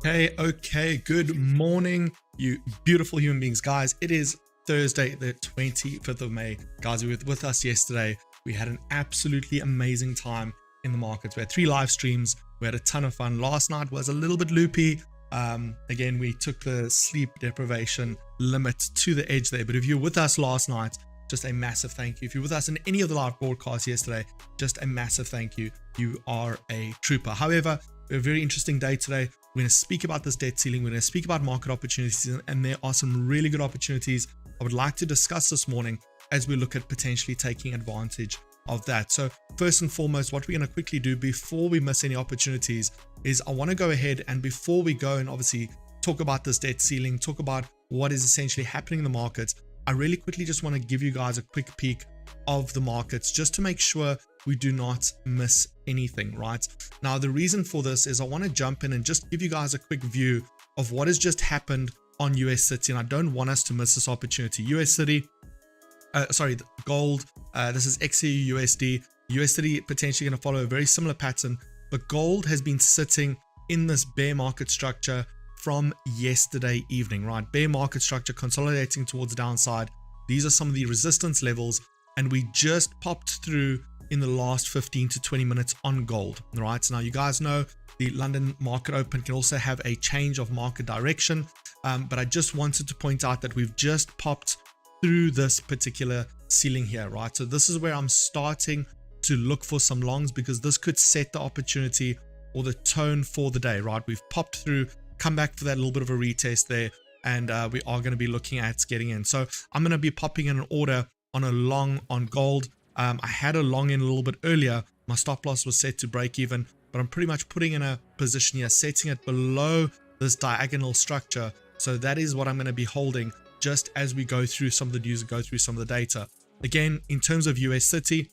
Okay. Good morning, you beautiful human beings, guys. It is Thursday, the 25th of May. Guys, you were with us yesterday. We had an absolutely amazing time in the markets. We had 3 live streams. We had a ton of fun. Last night was a little bit loopy. Again, we took the sleep deprivation limit to the edge there. But if you're with us last night, just a massive thank you. If you're with us in any of the live broadcasts yesterday, just a massive thank you. You are a trooper. However, we have a very interesting day today. We're going to speak about this debt ceiling. We're going to speak about market opportunities, and there are some really good opportunities I would like to discuss this morning as we look at potentially taking advantage of that. So first and foremost, what we're going to quickly do before we miss any opportunities is I want to go ahead, and before we go and obviously talk about this debt ceiling, talk about what is essentially happening in the markets, I really quickly just want to give you guys a quick peek of the markets just to make sure we do not miss anything. Right now, the reason for this is I want to jump in and just give you guys a quick view of what has just happened on US City, and I don't want us to miss this opportunity. US City, gold, this is XAU USD. US City potentially going to follow a very similar pattern, but gold has been sitting in this bear market structure from yesterday evening, right? Bear market structure consolidating towards the downside. These are some of the resistance levels, and we just popped through in the last 15 to 20 minutes on gold, right? So now you guys know the London market open can also have a change of market direction, but I just wanted to point out that we've just popped through this particular ceiling here, right? So this is where I'm starting to look for some longs, because this could set the opportunity or the tone for the day, right? We've popped through, come back for that little bit of a retest there, and we are going to be looking at getting in. So I'm going to be popping in an order on a long on gold. I had a long in a little bit earlier. My stop loss was set to break even, but I'm pretty much putting in a position here, setting it below this diagonal structure. So that is what I'm going to be holding just as we go through some of the news and go through some of the data. Again, in terms of US City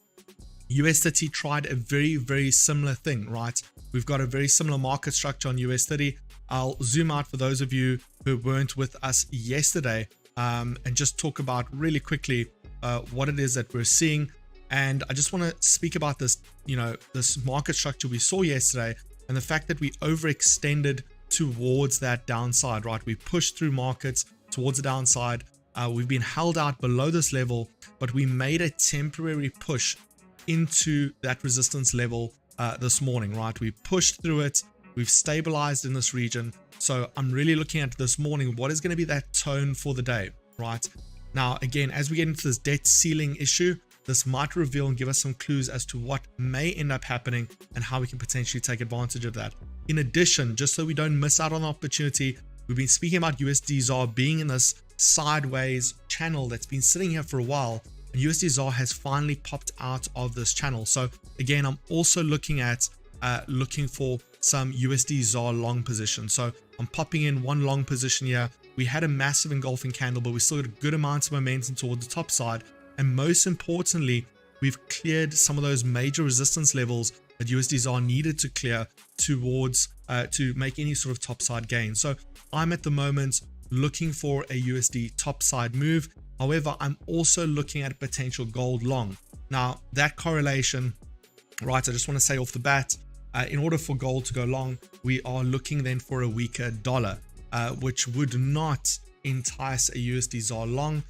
tried a very similar thing, right? We've got a very similar market structure on US 30. I'll zoom out for those of you who weren't with us yesterday, and just talk about really quickly what it is that we're seeing. And I just want to speak about this, this market structure we saw yesterday, and the fact that we overextended towards that downside, right? We pushed through markets towards the downside. We've been held out below this level, but we made a temporary push into that resistance level this morning, right? We pushed through it. We've stabilized in this region. So I'm really looking at this morning, what is going to be that tone for the day, right? Now, again, as we get into this debt ceiling issue, this might reveal and give us some clues as to what may end up happening and how we can potentially take advantage of that. In addition, just so we don't miss out on the opportunity, we've been speaking about USD ZAR being in this sideways channel that's been sitting here for a while, and USD ZAR has finally popped out of this channel. So again, I'm also looking at looking for some USD ZAR long position. So I'm popping in one long position here. We had a massive engulfing candle, but we still got a good amount of momentum towards the top side. And most importantly, we've cleared some of those major resistance levels that USD ZAR needed to clear towards to make any sort of topside gain. So I'm at the moment looking for a USD topside move. However, I'm also looking at a potential gold long. Now, that correlation, right, I just want to say off the bat, in order for gold to go long, we are looking then for a weaker dollar, which would not entice a USD ZAR long.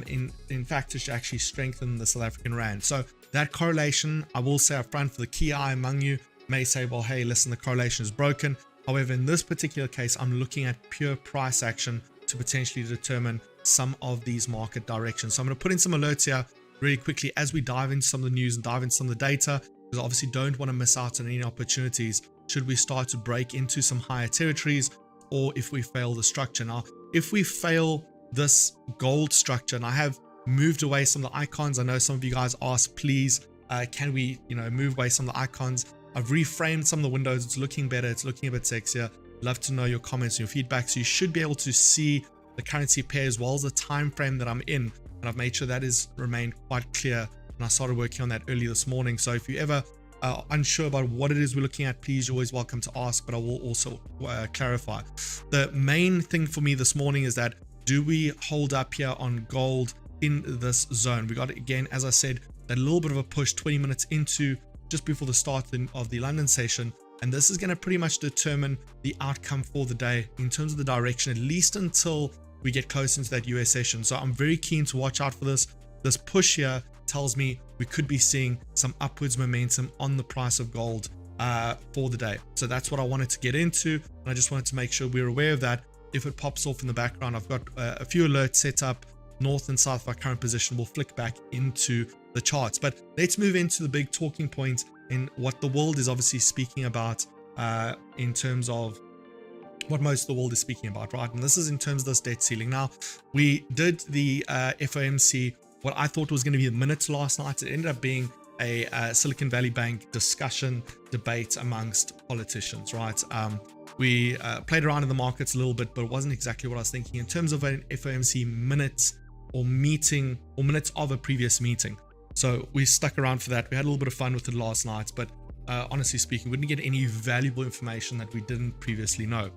In fact, it should actually strengthen the South African rand. So that correlation, I will say up front, for the key eye among you may say, well, hey, listen, the correlation is broken. However, in this particular case, I'm looking at pure price action to potentially determine some of these market directions. So I'm going to put in some alerts here really quickly as we dive into some of the news and dive into some of the data, because obviously don't want to miss out on any opportunities should we start to break into some higher territories, or if we fail the structure. Now, if we fail this gold structure, and I have moved away some of the icons, I know some of you guys asked, please, can we move away some of the icons? I've reframed some of the windows. It's looking better. It's looking a bit sexier. Love to know your comments and your feedback. So you should be able to see the currency pair as well as the time frame that I'm in, and I've made sure that has remained quite clear, and I started working on that early this morning. So if you ever are unsure about what it is we're looking at, please, you're always welcome to ask, but I will also clarify. The main thing for me this morning is that, do we hold up here on gold in this zone? We got, again, as I said, that little bit of a push 20 minutes into, just before the start of the London session, And this is going to pretty much determine the outcome for the day in terms of the direction, at least until we get close into that US session. So I'm very keen to watch out for this. This push here tells me we could be seeing some upwards momentum on the price of gold for the day. So that's what I wanted to get into, and I just wanted to make sure we're aware of that. If it pops off in the background, I've got a few alerts set up north and south of our current position. We'll flick back into the charts, but let's move into the big talking point in what the world is obviously speaking about in terms of what most of the world is speaking about, right? And this is in terms of this debt ceiling. Now, we did the FOMC, what I thought was going to be the minutes last night. It ended up being a Silicon Valley Bank discussion debate amongst politicians, right? We played around in the markets a little bit, but it wasn't exactly what I was thinking in terms of an FOMC minutes or meeting or minutes of a previous meeting. So we stuck around for that. We had a little bit of fun with it last night, but honestly speaking, we didn't get any valuable information that we didn't previously know.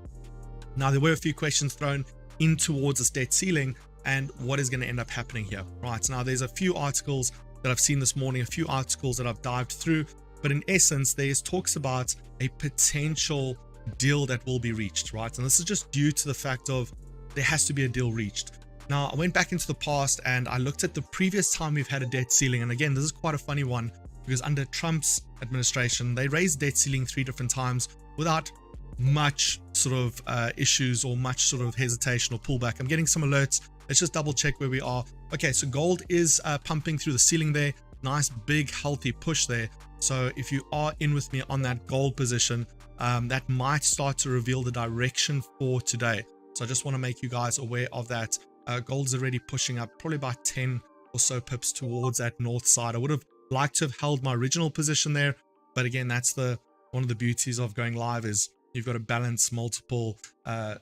Now, there were a few questions thrown in towards this debt ceiling and what is going to end up happening here, right? Now, there's a few articles that I've seen this morning, a few articles that I've dived through, but in essence, there's talks about a potential deal that will be reached, right? And this is just due to the fact of there has to be a deal reached. Now, I went back into the past and I looked at the previous time we've had a debt ceiling. And again, this is quite a funny one because under Trump's administration, they raised debt ceiling 3 different times without much sort of issues or much sort of hesitation or pullback. I'm getting some alerts. Let's just double check where we are. Okay, so gold is pumping through the ceiling there. Nice, big, healthy push there. So if you are in with me on that gold position, that might start to reveal the direction for today. So I just want to make you guys aware of that. Gold's already pushing up probably about 10 or so pips towards that north side. I would have liked to have held my original position there, but again, that's one of the beauties of going live is you've got to balance multiple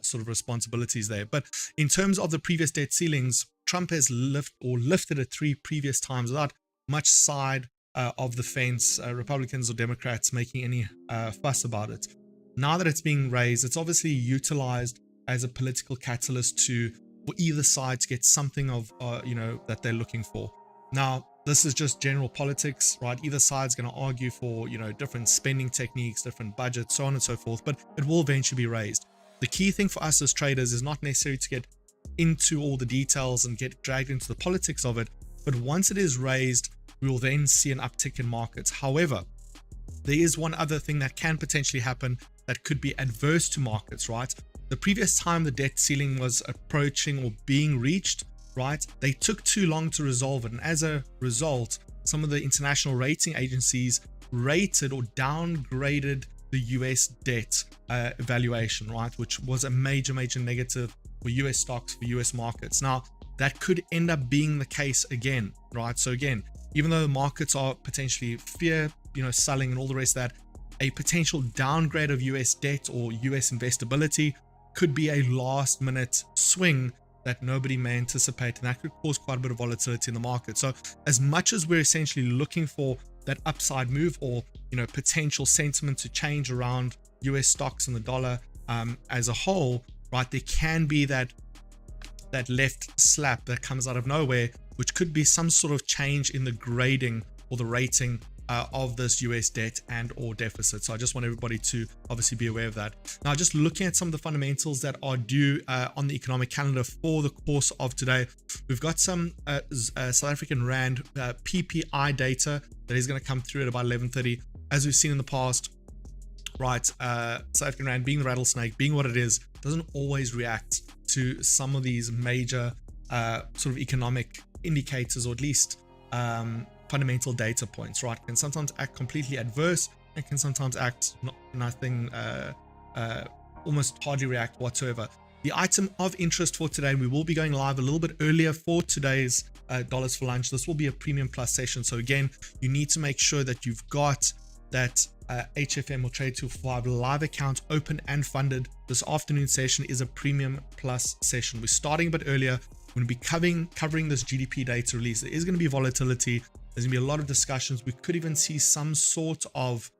sort of responsibilities there. But in terms of the previous debt ceilings, Trump has lifted it 3 previous times without much side of the fence, Republicans or Democrats making any fuss about it. Now that it's being raised, it's obviously utilized as a political catalyst for either side to get something of that they're looking for. Now, this is just general politics, right? Either side's going to argue for different spending techniques, different budgets, so on and so forth, but it will eventually be raised. The key thing for us as traders is not necessarily to get into all the details and get dragged into the politics of it, but once it is raised, we will then see an uptick in markets. However, there is one other thing that can potentially happen that could be adverse to markets, right? The previous time the debt ceiling was approaching or being reached, right, they took too long to resolve it. And as a result, some of the international rating agencies rated or downgraded the US debt valuation, right, which was a major negative for US stocks, for US markets. Now, that could end up being the case again, right? So again, even though the markets are potentially selling and all the rest of that, a potential downgrade of US debt or US investability could be a last minute swing that nobody may anticipate, and that could cause quite a bit of volatility in the market. So as much as we're essentially looking for that upside move or potential sentiment to change around US stocks and the dollar as a whole, right, there can be that left slap that comes out of nowhere, which could be some sort of change in the grading or the rating of this US debt and or deficit. So I just want everybody to obviously be aware of that. Now, just looking at some of the fundamentals that are due on the economic calendar for the course of today, we've got some South African Rand PPI data that is going to come through at about 11:30. As we've seen in the past, right, South African Rand being the rattlesnake, being what it is, doesn't always react to some of these major sort of economic indicators, or at least fundamental data points, right? Can sometimes act completely adverse and can sometimes act nothing, almost hardly react whatsoever. The item of interest for today, we will be going live a little bit earlier for today's dollars for lunch. This will be a premium plus session. So again, you need to make sure that you've got that HFM or Trade 245 live account open and funded. This afternoon session is a premium plus session. We're starting a bit earlier. We're going to be covering this GDP data release. There is going to be volatility. There's going to be a lot of discussions. We could even see some sort of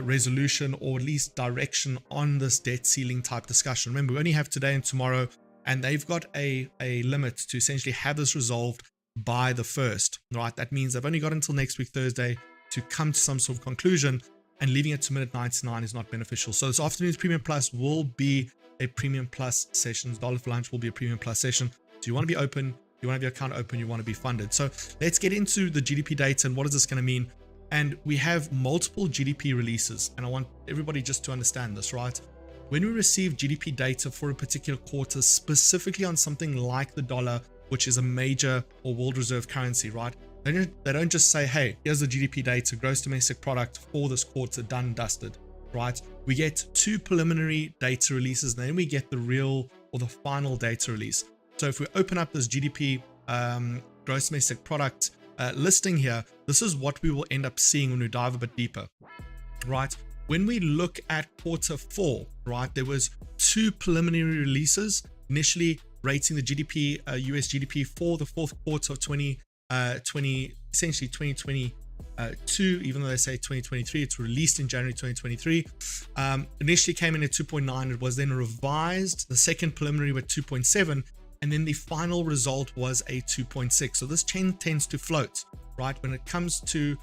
resolution or at least direction on this debt ceiling type discussion. Remember, we only have today and tomorrow, and they've got a limit to essentially have this resolved by the 1st, right? That means they've only got until next week, Thursday, to come to some sort of conclusion. and leaving it to minute 99 is not beneficial. So this afternoon's Premium Plus will be a Premium Plus session. Dollar for lunch will be a Premium Plus session. So you want to be open, you want to have your account open, you want to be funded. So let's get into the GDP data and what is this going to mean. And we have multiple GDP releases, and I want everybody just to understand this, right? When we receive GDP data for a particular quarter, specifically on something like the dollar, which is a major or world reserve currency, right? They don't just say, hey, here's the GDP data, gross domestic product for this quarter, done, dusted, right? We get 2 preliminary data releases, and then we get the real or the final data release. So if we open up this GDP gross domestic product listing here, this is what we will end up seeing when we dive a bit deeper, right? When we look at quarter 4, right, there was 2 preliminary releases, initially rating the GDP, US GDP for the 4th quarter of 2020, essentially 2022, even though they say 2023, it's released in January 2023. Initially came in at 2.9, it was then revised, the second preliminary with 2.7, and then the final result was a 2.6. So this tends to float, right? When it comes to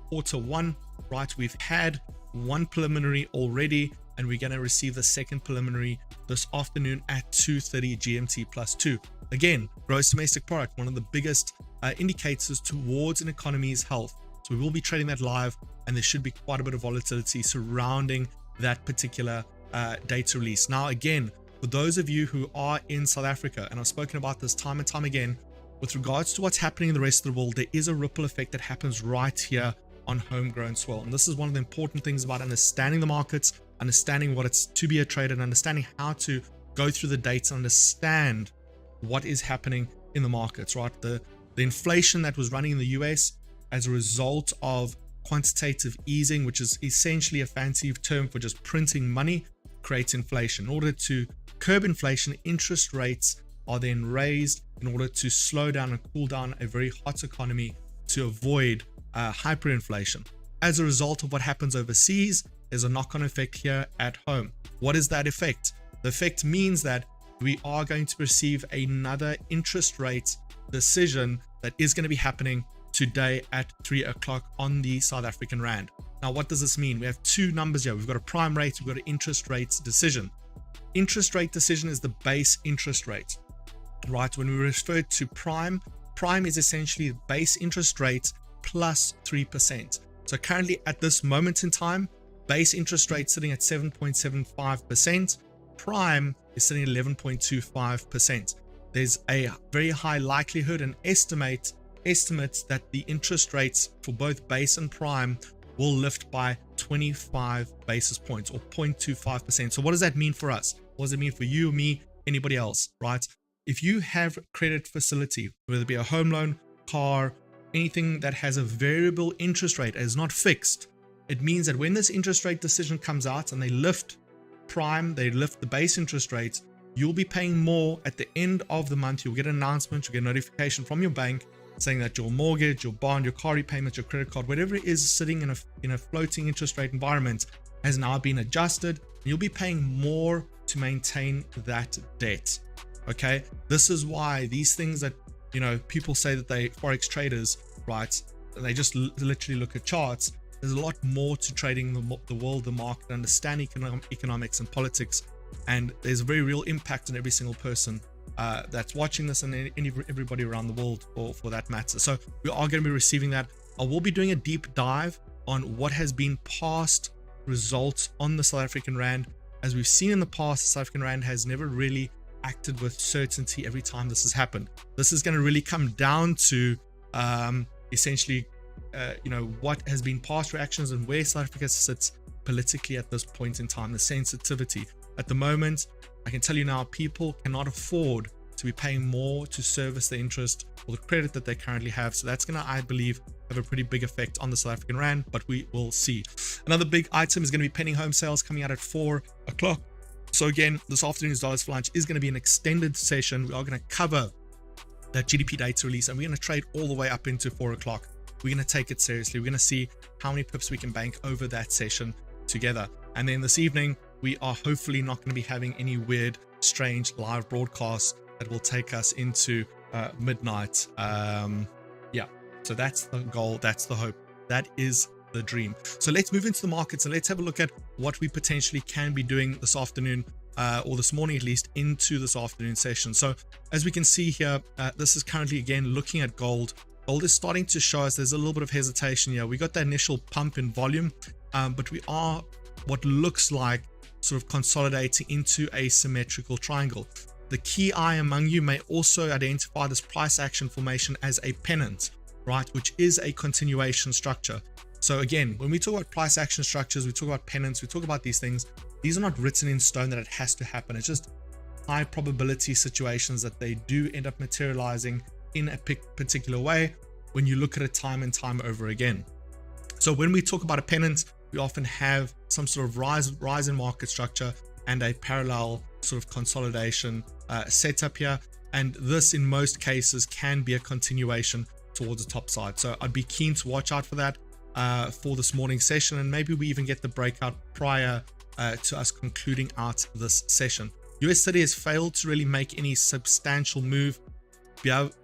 quarter 1, right, we've had 1 preliminary already, and we're going to receive the second preliminary this afternoon at 2:30 GMT plus 2. Again, gross domestic product, one of the biggest indicators towards an economy's health. So we will be trading that live, and there should be quite a bit of volatility surrounding that particular data release. Now, again, for those of you who are in South Africa, and I've spoken about this time and time again, with regards to what's happening in the rest of the world, there is a ripple effect that happens right here on homegrown soil. And this is one of the important things about understanding the markets, understanding what it's to be a trader, and understanding how to go through the data, understand what is happening in the markets, right? The inflation that was running in the US as a result of quantitative easing, which is essentially a fancy term for just printing money, creates inflation. In order to curb inflation, interest rates are then raised in order to slow down and cool down a very hot economy to avoid hyperinflation. As a result of what happens overseas, there's a knock-on effect here at home. What is that effect? The effect means that we are going to receive another interest rate decision that is going to be happening today at 3 o'clock on the South African Rand. Now, what does this mean? We have 2 numbers here. We've got a prime rate, we've got an interest rates decision. Interest rate decision is the base interest rate, right? When we refer to prime is essentially the base interest rate plus 3%. So currently at this moment in time, base interest rate sitting at 7.75%, prime is sitting at 11.25%. There's a very high likelihood and estimates that the interest rates for both base and prime will lift by 25 basis points or 0.25%. So what does that mean for us? What does it mean for you, me, anybody else, right? If you have credit facility, whether it be a home loan, car, anything that has a variable interest rate, is not fixed, it means that when this interest rate decision comes out and they lift prime, they lift the base interest rates, you'll be paying more at the end of the month. You'll get an announcement, you'll get a notification from your bank saying that your mortgage, your bond, your car repayment, your credit card, whatever it is sitting in a floating interest rate environment has now been adjusted. You'll be paying more to maintain that debt. Okay, this is why these things that, you know, people say that they Forex traders, right? They just literally look at charts. There's a lot more to trading the world, the market, understand economics and politics, and there's a very real impact on every single person that's watching this and everybody around the world for that matter. So we are going to be receiving that. I will be doing a deep dive on what has been past results on the South African Rand. As we've seen in the past, the South African Rand has never really acted with certainty every time this has happened. This is going to really come down to essentially what has been past reactions and where South Africa sits politically at this point in time, the sensitivity. At the moment, I can tell you now, people cannot afford to be paying more to service the interest or the credit that they currently have. So that's going to, I believe, have a pretty big effect on the South African Rand, but we will see. Another big item is going to be pending home sales coming out at 4 o'clock. So again, this afternoon's Dollars for Lunch is going to be an extended session. We are going to cover that GDP data release, and we're going to trade all the way up into 4 o'clock. We're going to take it seriously. We're going to see how many pips we can bank over that session together. And then this evening, we are hopefully not going to be having any weird, strange live broadcasts that will take us into midnight. Yeah, so that's the goal. That's the hope. That is the dream. So let's move into the markets and let's have a look at what we potentially can be doing this afternoon, or this morning at least, into this afternoon session. So as we can see here, this is currently again looking at gold. Gold is starting to show us there's a little bit of hesitation here. We got that initial pump in volume, but we are what looks like sort of consolidating into a symmetrical triangle. The key eye among you may also identify this price action formation as a pennant, right, which is a continuation structure. So again, when we talk about price action structures, we talk about pennants, we talk about these things. These are not written in stone that it has to happen. It's just high probability situations that they do end up materializing in a particular way when you look at it time and time over again. So when we talk about a pennant, we often have some sort of rise in market structure and a parallel sort of consolidation setup here. And this in most cases can be a continuation towards the top side. So I'd be keen to watch out for that for this morning session, and maybe we even get the breakout prior to us concluding out this session. US30 has failed to really make any substantial move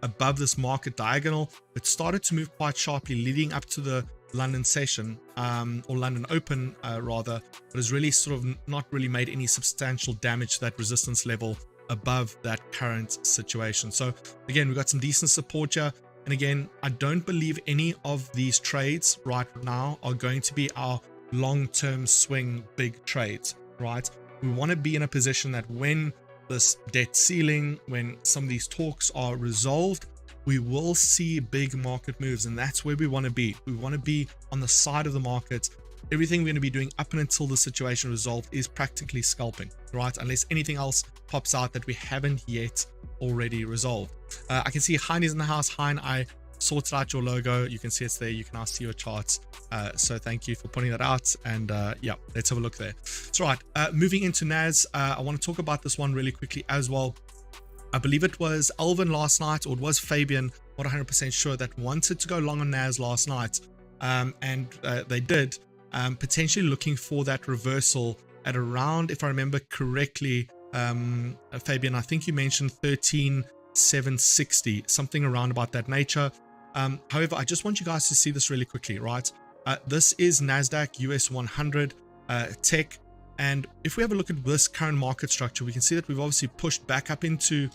above this market diagonal. It started to move quite sharply leading up to the London session, or London Open rather, but has really sort of not really made any substantial damage to that resistance level above that current situation. So again, we've got some decent support here. And again, I don't believe any of these trades right now are going to be our long-term swing big trades, right? We want to be in a position that when this debt ceiling, when some of these talks are resolved, we will see big market moves, and that's where we want to be. We want to be on the side of the market. Everything we're going to be doing up and until the situation resolved is practically scalping, right? Unless anything else pops out that we haven't yet already resolved. I can see Hein is in the house. Hein, I sorted out your logo. You can see it's there. You can now see your charts. So thank you for pointing that out. And yeah, let's have a look there. So right, moving into NAS, I want to talk about this one really quickly as well. I believe it was Alvin last night, or it was Fabian, not 100% sure, that wanted to go long on NAS last night. And they did, potentially looking for that reversal at around, if I remember correctly, Fabian, I think you mentioned 13,760, something around about that nature. However, I just want you guys to see this really quickly, right? This is NASDAQ US 100 tech. And if we have a look at this current market structure, we can see that we've obviously pushed back up into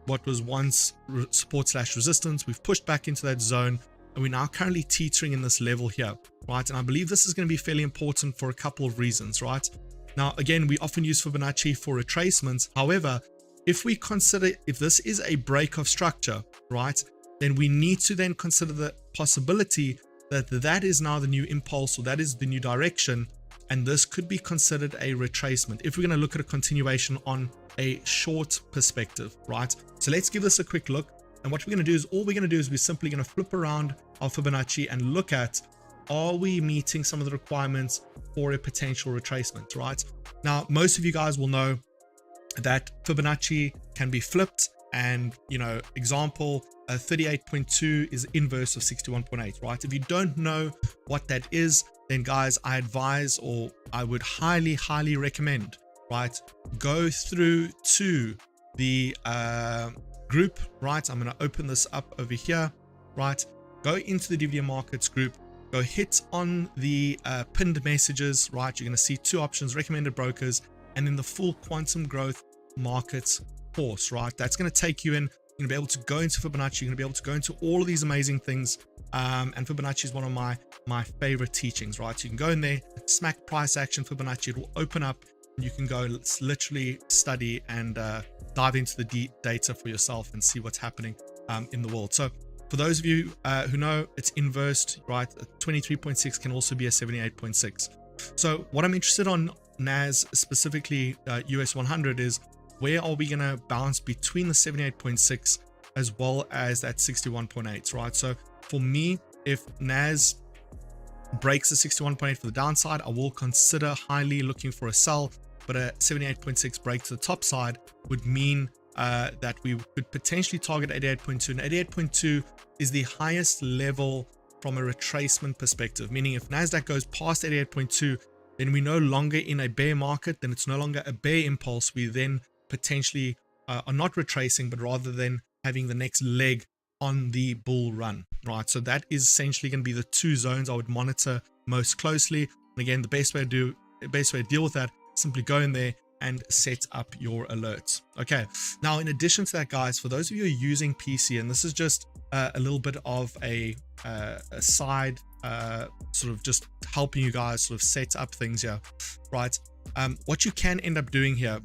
what was once support / resistance. We've pushed back into that zone, and we're now currently teetering in this level here, right? And I believe this is going to be fairly important for a couple of reasons, right? Now, again, we often use Fibonacci for retracements. However, if we consider if this is a break of structure, right, then we need to then consider the possibility that that is now the new impulse, or that is the new direction. And this could be considered a retracement if we're going to look at a continuation on a short perspective, right? So let's give this a quick look. And what we're going to do is, all we're going to do is we're simply going to flip around our Fibonacci and look at, are we meeting some of the requirements for a potential retracement, right? Now, most of you guys will know that Fibonacci can be flipped, and, you know, example, 38.2 is inverse of 61.8, right? If you don't know what that is, then guys, I advise, or I would highly recommend, right, go through to the group, right? I'm going to open this up over here, right? Go into the DVDM markets group, go hit on the pinned messages, right? You're going to see two options: recommended brokers, and then the full quantum growth markets course, right? That's going to take you in. You're going to be able to go into Fibonacci. You're going to be able to go into all of these amazing things. And Fibonacci is one of my favorite teachings, right? So you can go in there, smack price action Fibonacci. It will open up, and you can go literally study and dive into the data for yourself and see what's happening in the world. So for those of you who know, it's inversed, right? 23.6 can also be a 78.6. So what I'm interested on NAS, specifically US 100, is where are we going to bounce between the 78.6 as well as that 61.8, right? So for me, if NAS breaks the 61.8 for the downside, I will consider highly looking for a sell, but a 78.6 break to the top side would mean that we could potentially target 88.2, and 88.2 is the highest level from a retracement perspective, meaning if NASDAQ goes past 88.2, then we're no longer in a bear market, then it's no longer a bear impulse. We then potentially are not retracing, but rather than having the next leg on the bull run, right? So that is essentially going to be the two zones I would monitor most closely. And again, the best way to deal with that, simply go in there and set up your alerts. Okay, now in addition to that, guys, for those of you who are using PC, and this is just a little bit of a side sort of just helping you guys sort of set up things here, right? What you can end up doing here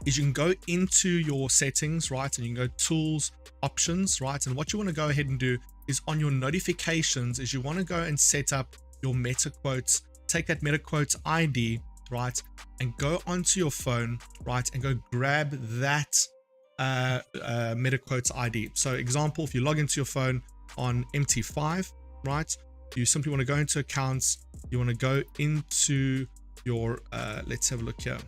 is you can go into your settings, right? And you can go tools, options, right? And what you want to go ahead and do is on your notifications is you want to go and set up your meta quotes, take that meta quotes ID, right? And go onto your phone, right? And go grab that meta quotes ID. So example, if you log into your phone on MT5, right? You simply want to go into accounts. You want to go into your, let's have a look here.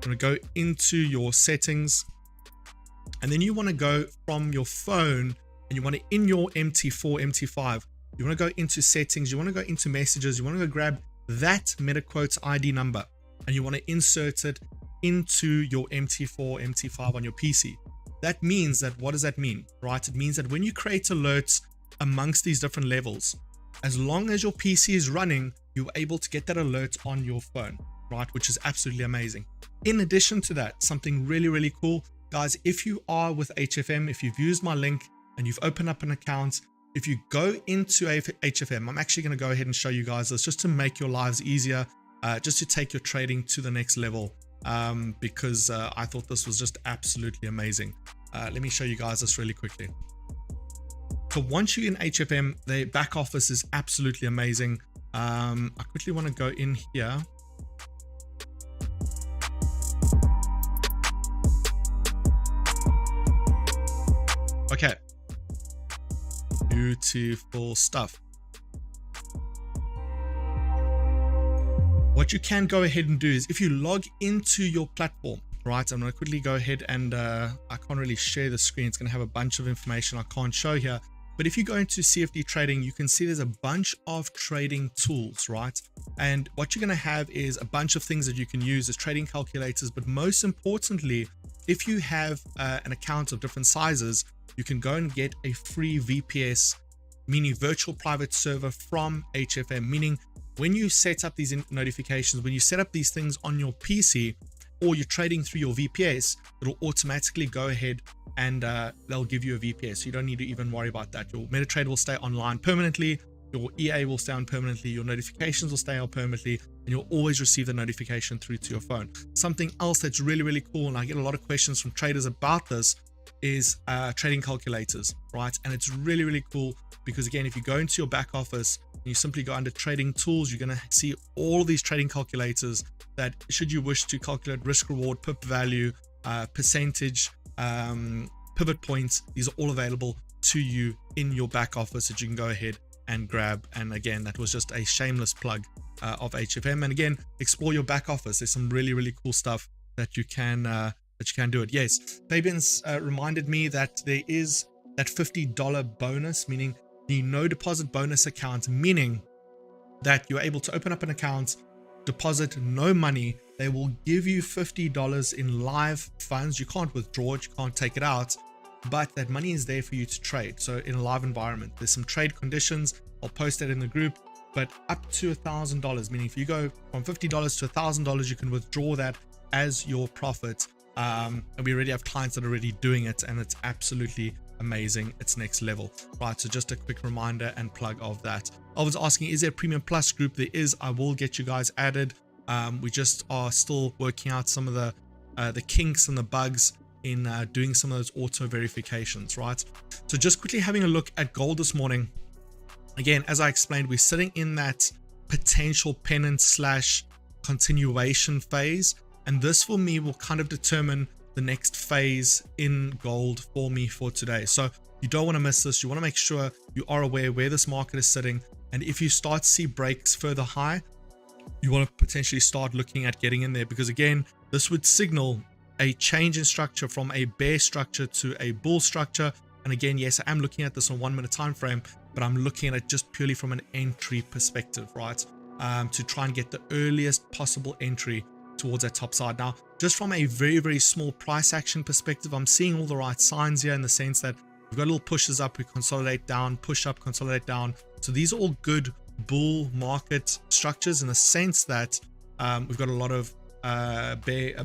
You want to go into your settings, and then you want to go from your phone and you want to, in your MT4, MT5, you want to go into settings, you want to go into messages, you want to go grab that meta quotes ID number, and you want to insert it into your MT4, MT5 on your PC. That means that, what does that mean, right? It means that when you create alerts amongst these different levels, as long as your PC is running, you're able to get that alert on your phone, right? Which is absolutely amazing. In addition to that, something really, really cool, guys, if you are with HFM, if you've used my link and you've opened up an account, if you go into HFM, I'm actually going to go ahead and show you guys this just to make your lives easier, just to take your trading to the next level, because I thought this was just absolutely amazing. Let me show you guys this really quickly. So once you're in HFM, the back office is absolutely amazing. I quickly want to go in here. Okay. Beautiful stuff. What you can go ahead and do is if you log into your platform, right? I'm going to quickly go ahead and I can't really share the screen. It's going to have a bunch of information I can't show here. But if you go into CFD trading, you can see there's a bunch of trading tools, right? And what you're going to have is a bunch of things that you can use as trading calculators. But most importantly, if you have an account of different sizes, you can go and get a free VPS, meaning virtual private server from HFM, meaning when you set up these notifications, when you set up these things on your PC or you're trading through your VPS, it'll automatically go ahead and they'll give you a VPS. So you don't need to even worry about that. Your MetaTrader will stay online permanently. Your EA will stay on permanently. Your notifications will stay on permanently, and you'll always receive the notification through to your phone. Something else that's really, really cool, and I get a lot of questions from traders about this, is trading calculators, right? And it's really, really cool because again, if you go into your back office and you simply go under trading tools, you're going to see all of these trading calculators that, should you wish to calculate risk reward, pip value, percentage, pivot points, these are all available to you in your back office that you can go ahead and grab. And again, that was just a shameless plug of HFM. And again, explore your back office. There's some really, really cool stuff that you can do it. Yes, Fabian's reminded me that there is that $50 bonus, meaning the no deposit bonus account, meaning that you're able to open up an account, deposit no money. They will give you $50 in live funds. You can't withdraw it, you can't take it out, but that money is there for you to trade. So in a live environment, there's some trade conditions. I'll post that in the group, but up to $1,000, meaning if you go from $50 to $1,000, you can withdraw that as your profit. And we already have clients that are already doing it, and it's absolutely amazing. It's next level, right? So just a quick reminder and plug of that. I was asking, is there a premium plus group? There is. I will get you guys added. We just are still working out some of the kinks and the bugs in doing some of those auto verifications, right? So just quickly having a look at gold this morning. Again, as I explained, we're sitting in that potential pennant / continuation phase, and this for me will kind of determine the next phase in gold for me for today. So you don't want to miss this. You want to make sure you are aware where this market is sitting, and if you start to see breaks further high, you want to potentially start looking at getting in there, because again, this would signal a change in structure from a bear structure to a bull structure. And again, yes, I am looking at this on 1 minute time frame, but I'm looking at it just purely from an entry perspective, right? To try and get the earliest possible entry towards that top side. Now, just from a very, very small price action perspective, I'm seeing all the right signs here in the sense that We've got little pushes up, we consolidate down, push up, consolidate down. So these are all good bull market structures in the sense that we've got a lot of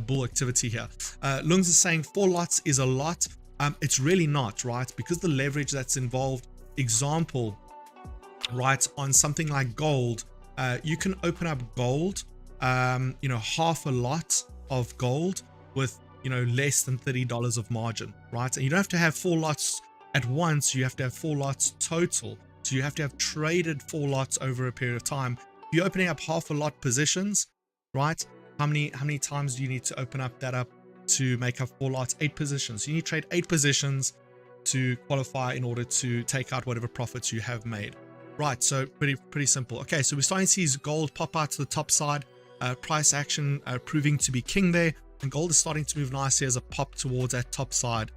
bull activity here. Lungs is saying 4 lots is a lot. It's really not, right? Because the leverage that's involved, example, right, on something like gold, you can open up gold, half a lot of gold with, less than $30 of margin, right? And you don't have to have 4 lots at once. You have to have 4 lots total. So you have to have traded 4 lots over a period of time. If you're opening up half a lot positions, right? How many times do you need to open up to make up 4 lots? 8 positions. You need to trade 8 positions to qualify in order to take out whatever profits you have made. Right, so pretty simple. Okay, so we're starting to see gold pop out to the top side. Price action proving to be king there, and gold is starting to move nicely as a pop towards that top side.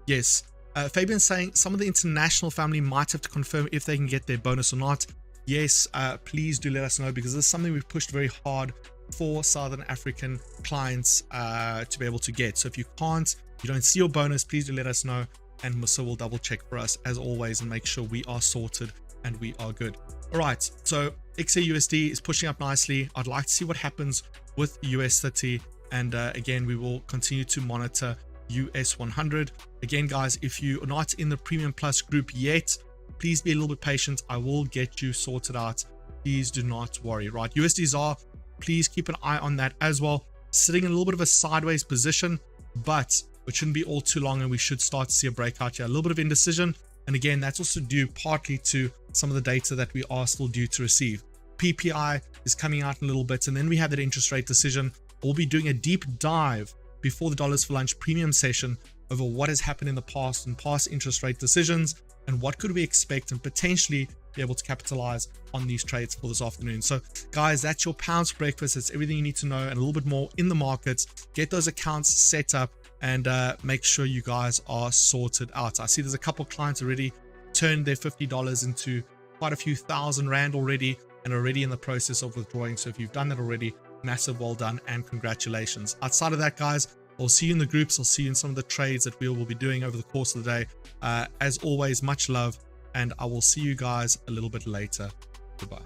Yes, Fabian's saying some of the international family might have to confirm if they can get their bonus or not. Yes, please do let us know, because this is something we've pushed very hard for Southern African clients to be able to get. So if you can't, you don't see your bonus, please do let us know, and Musa will double check for us as always and make sure we are sorted and we are good. All right, so XAUSD is pushing up nicely. I'd like to see what happens with US30, and again, we will continue to monitor US 100. Again, guys, if you're not in the Premium Plus group yet, please be a little bit patient. I will get you sorted out. Please do not worry, right? USDZR, please keep an eye on that as well. Sitting in a little bit of a sideways position, but it shouldn't be all too long, and we should start to see a breakout here. A little bit of indecision, and again, that's also due partly to some of the data that we are still due to receive. PPI is coming out in a little bit, and then we have that interest rate decision. We'll be doing a deep dive before the Dollars for Lunch premium session over what has happened in the past and past interest rate decisions, and what could we expect and potentially be able to capitalize on these trades for this afternoon. So guys, that's your pounds for breakfast. It's everything you need to know and a little bit more in the markets. Get those accounts set up and make sure you guys are sorted out. I see there's a couple clients already turned their $50 into quite a few $1,000 already, and already in the process of withdrawing. So if you've done that already, massive well done and congratulations. Outside of that, guys, I'll see you in the groups. I'll see you in some of the trades that we will be doing over the course of the day. As always, much love, and I will see you guys a little bit later. Goodbye.